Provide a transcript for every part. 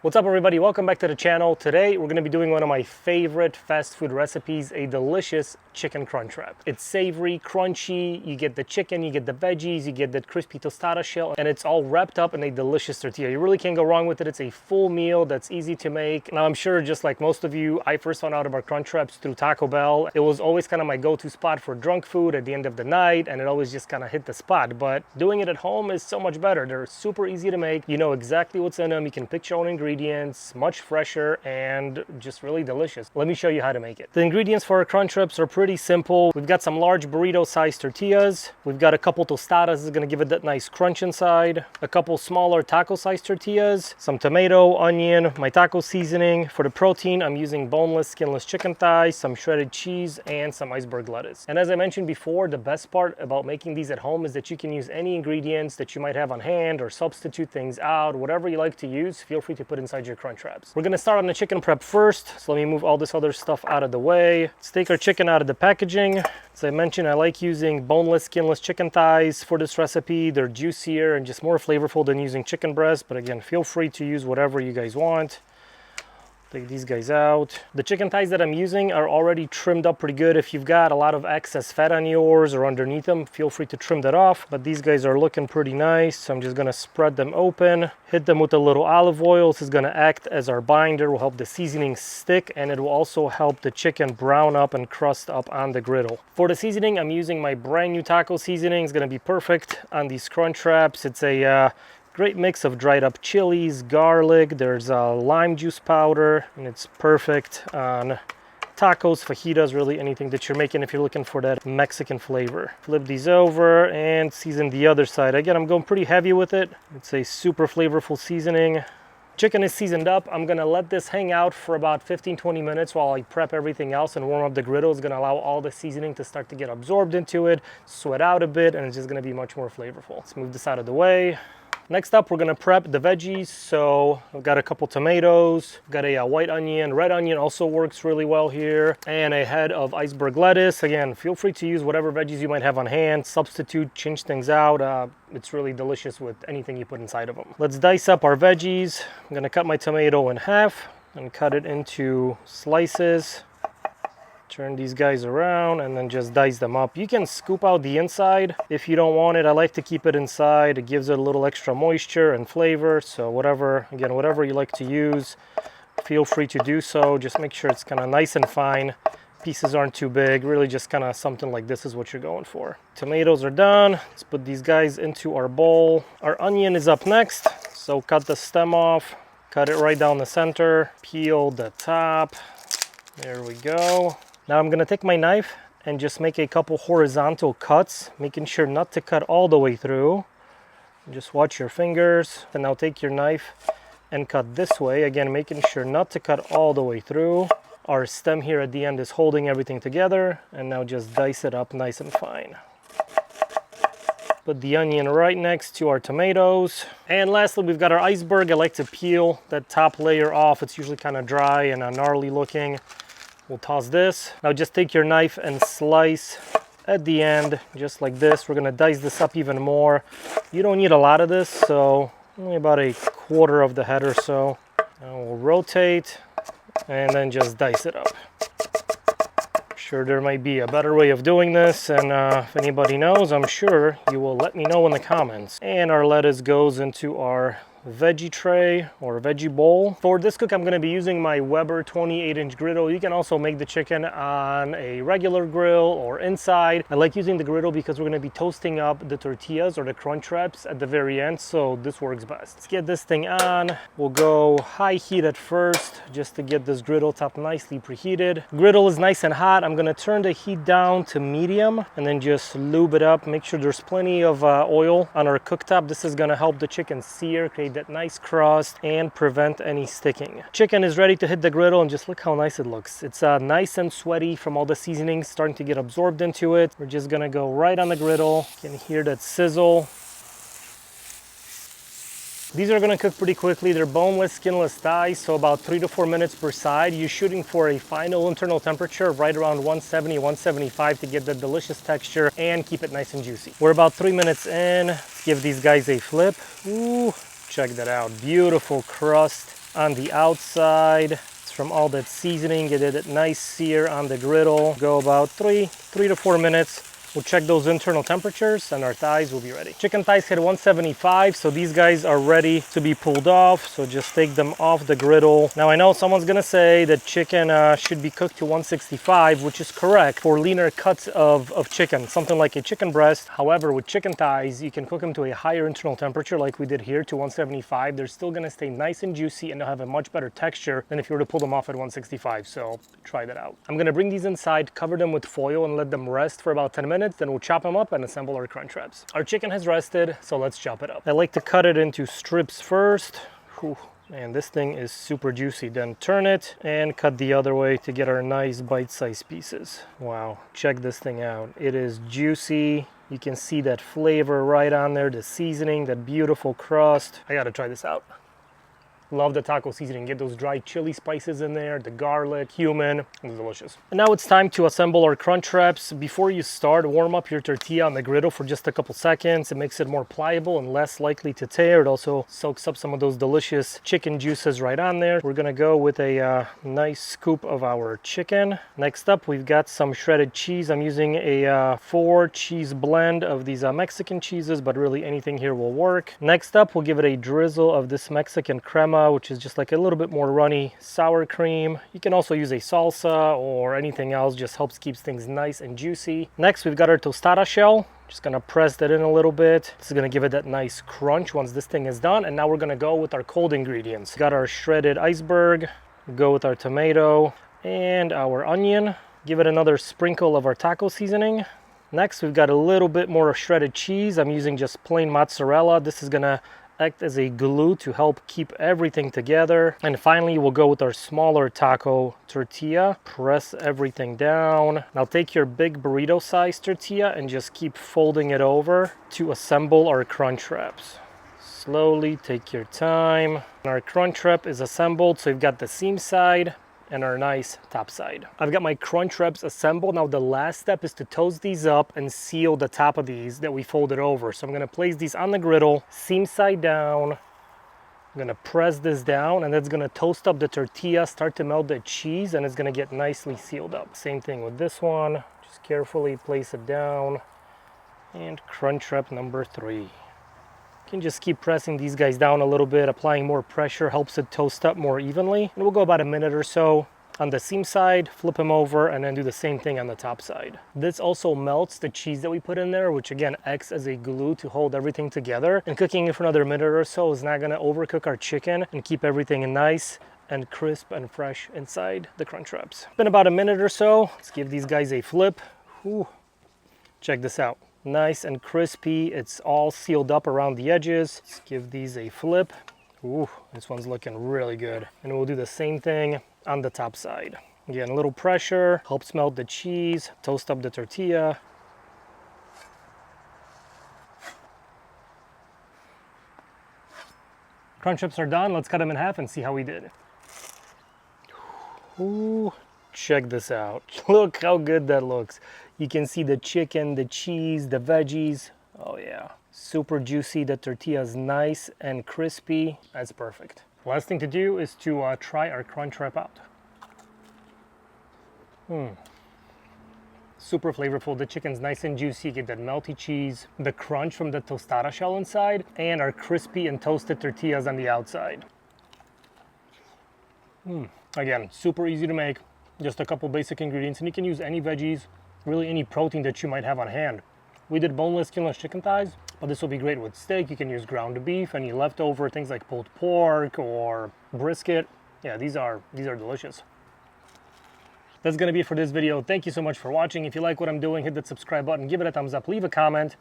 What's up everybody, welcome back to the channel. Today we're going to be doing one of my favorite fast food recipes, a delicious chicken crunch wrap. It's savory, crunchy, you get the chicken, you get the veggies, you get that crispy tostada shell, and it's all wrapped up in a delicious tortilla. You really can't go wrong with it. It's a full meal that's easy to make. Now I'm sure just like most of you, I first found out about crunch wraps through Taco Bell. It was always kind of my go-to spot for drunk food at the end of the night, and it always just kind of hit the spot. But doing it at home is so much better. They're super easy to make. You know exactly what's in them. You can pick your own ingredients, much fresher and just really delicious. Let me show you how to make it. The ingredients for our crunch wraps are pretty simple. We've got some large burrito sized tortillas. We've got a couple tostadas. This is going to give it that nice crunch inside. A couple smaller taco sized tortillas, some tomato, onion, my taco seasoning. For the protein, I'm using boneless, skinless chicken thighs, some shredded cheese, and some iceberg lettuce. And as I mentioned before, the best part about making these at home is that you can use any ingredients that you might have on hand or substitute things out. Whatever you like to use, feel free to put inside your crunch wraps. We're going to start on the chicken prep first, so let me move all this other stuff out of the way. Let's take our chicken out of the packaging. As I mentioned, I like using boneless, skinless chicken thighs for this recipe. They're juicier and just more flavorful than using chicken breast, but again, feel free to use whatever you guys want. Take these guys out. The chicken thighs that I'm using are already trimmed up pretty good. If you've got a lot of excess fat on yours or underneath them, feel free to trim that off. But these guys are looking pretty nice. So I'm just gonna spread them open, hit them with a little olive oil. This is gonna act as our binder, will help the seasoning stick, and it will also help the chicken brown up and crust up on the griddle. For the seasoning, I'm using my brand new taco seasoning. It's gonna be perfect on these crunch wraps. It's a great mix of dried up chilies, garlic, there's lime juice powder, and it's perfect on tacos, fajitas, really anything that you're making if you're looking for that Mexican flavor. Flip these over and season the other side. Again, I'm going pretty heavy with it. It's a super flavorful seasoning. Chicken is seasoned up. I'm gonna let this hang out for about 15-20 minutes while I prep everything else and warm up the griddle. It's gonna allow all the seasoning to start to get absorbed into it, sweat out a bit, and it's just gonna be much more flavorful. Let's move this out of the way. Next up, we're gonna prep the veggies. So I've got a couple tomatoes, got a white onion, red onion also works really well here, and a head of iceberg lettuce. Again, feel free to use whatever veggies you might have on hand, substitute, change things out. It's really delicious with anything you put inside of them. Let's dice up our veggies. I'm gonna cut my tomato in half and cut it into slices. Turn these guys around and then just dice them up. You can scoop out the inside if you don't want it. I like to keep it inside. It gives it a little extra moisture and flavor. So whatever you like to use, feel free to do so. Just make sure it's kind of nice and fine. Pieces aren't too big. Really just kind of something like this is what you're going for. Tomatoes are done. Let's put these guys into our bowl. Our onion is up next. So cut the stem off, cut it right down the center, peel the top. There we go. Now I'm gonna take my knife and just make a couple horizontal cuts, making sure not to cut all the way through. Just watch your fingers. And now take your knife and cut this way. Again, making sure not to cut all the way through. Our stem here at the end is holding everything together. And now just dice it up nice and fine. Put the onion right next to our tomatoes. And lastly, we've got our iceberg. I like to peel that top layer off. It's usually kind of dry and gnarly looking. We'll toss this. Now just take your knife and slice at the end, just like this. We're gonna dice this up even more. You don't need a lot of this, so only about a quarter of the head or so. Now we'll rotate and then just dice it up. Sure, there might be a better way of doing this, and if anybody knows, I'm sure you will let me know in the comments. And our lettuce goes into our veggie tray or veggie bowl. For this cook, I'm going to be using my Weber 28-inch griddle. You can also make the chicken on a regular grill or inside. I like using the griddle because we're going to be toasting up the tortillas or the crunch wraps at the very end, so this works best. Let's get this thing on. We'll go high heat at first just to get this griddle top nicely preheated. Griddle is nice and hot. I'm going to turn the heat down to medium and then just lube it up. Make sure there's plenty of oil on our cooktop. This is going to help the chicken sear, create that nice crust, and prevent any sticking. Chicken is ready to hit the griddle, and just look how nice it looks. It's nice and sweaty from all the seasonings starting to get absorbed into it. We're just gonna go right on the griddle. You can hear that sizzle. These are gonna cook pretty quickly. They're boneless, skinless thighs, so about 3 to 4 minutes per side. You're shooting for a final internal temperature of right around 170, 175 to get the delicious texture and keep it nice and juicy. We're about 3 minutes in. Let's give these guys a flip. Ooh, check that out. Beautiful crust. on the outside. It's from all that seasoning. Get it a nice sear on the griddle. Go about 3 to 4 minutes. We'll check those internal temperatures and our thighs will be ready. Chicken thighs hit 175, so these guys are ready to be pulled off. So just take them off the griddle. Now I know someone's gonna say that chicken should be cooked to 165, which is correct for leaner cuts of chicken, something like a chicken breast. However, with chicken thighs, you can cook them to a higher internal temperature like we did here to 175. They're still gonna stay nice and juicy and they'll have a much better texture than if you were to pull them off at 165, so try that out. I'm gonna bring these inside, cover them with foil and let them rest for about 10 minutes. Then we'll chop them up and assemble our crunch wraps. Our chicken has rested, so let's chop it up. I like to cut it into strips first. Whew, man, this thing is super juicy. Then turn it and cut the other way to get our nice bite-sized pieces. Wow, check this thing out. It is juicy. You can see that flavor right on there, the seasoning, that beautiful crust. I gotta try this out. Love the taco seasoning. Get those dry chili spices in there, the garlic, cumin. It's delicious. And now it's time to assemble our crunch wraps. Before you start, warm up your tortilla on the griddle for just a couple seconds. It makes it more pliable and less likely to tear. It also soaks up some of those delicious chicken juices right on there. We're gonna go with a nice scoop of our chicken. Next up, we've got some shredded cheese. I'm using a 4 cheese blend of these Mexican cheeses, but really anything here will work. Next up, we'll give it a drizzle of this Mexican crema, which is just like a little bit more runny sour cream. You can also use a salsa or anything else, just helps keeps things nice and juicy. Next, we've got our tostada shell. Just gonna press that in a little bit. This is gonna give it that nice crunch once this thing is done. And now we're gonna go with our cold ingredients. Got our shredded iceberg, go with our tomato and our onion. Give it another sprinkle of our taco seasoning. Next, we've got a little bit more shredded cheese. I'm using just plain mozzarella. This is gonna act as a glue to help keep everything together. And finally, we'll go with our smaller taco tortilla. Press everything down. Now take your big burrito size tortilla and just keep folding it over to assemble our crunch wraps. Slowly, take your time. Our crunch wrap is assembled, so we've got the seam side and our nice top side. I've got my crunch wraps assembled. Now the last step is to toast these up and seal the top of these that we folded over. So I'm gonna place these on the griddle, seam side down. I'm gonna press this down and that's gonna toast up the tortilla, start to melt the cheese, and it's gonna get nicely sealed up. Same thing with this one. Just carefully place it down. And crunch wrap number 3. You can just keep pressing these guys down a little bit. Applying more pressure helps it toast up more evenly. And we'll go about a minute or so on the seam side, flip them over, and then do the same thing on the top side. This also melts the cheese that we put in there, which again acts as a glue to hold everything together. And cooking it for another minute or so is not gonna overcook our chicken and keep everything nice and crisp and fresh inside the crunch wraps. Been about a minute or so. Let's give these guys a flip. Ooh. Check this out. Nice and crispy. It's all sealed up around the edges. Let's give these a flip. Ooh, this one's looking really good. And we'll do the same thing on the top side. Again, a little pressure helps melt the cheese, toast up the tortilla. Crunch wraps are done. Let's cut them in half and see how we did. Ooh, check this out. Look how good that looks. You can see the chicken, the cheese, the veggies. Oh yeah, super juicy. The tortilla is nice and crispy. That's perfect. Last thing to do is to try our crunch wrap out. Super flavorful. The chicken's nice and juicy. You get that melty cheese, the crunch from the tostada shell inside, and our crispy and toasted tortillas on the outside. Again, super easy to make. Just a couple basic ingredients, and you can use any veggies, really any protein that you might have on hand. We did boneless, skinless chicken thighs, but this will be great with steak. You can use ground beef, any leftover things like pulled pork or brisket. Yeah, these are delicious. That's gonna be it for this video. Thank you so much for watching. If you like what I'm doing, hit that subscribe button, give it a thumbs up, leave a comment.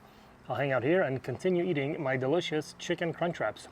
I'll hang out here and continue eating my delicious chicken crunch wraps.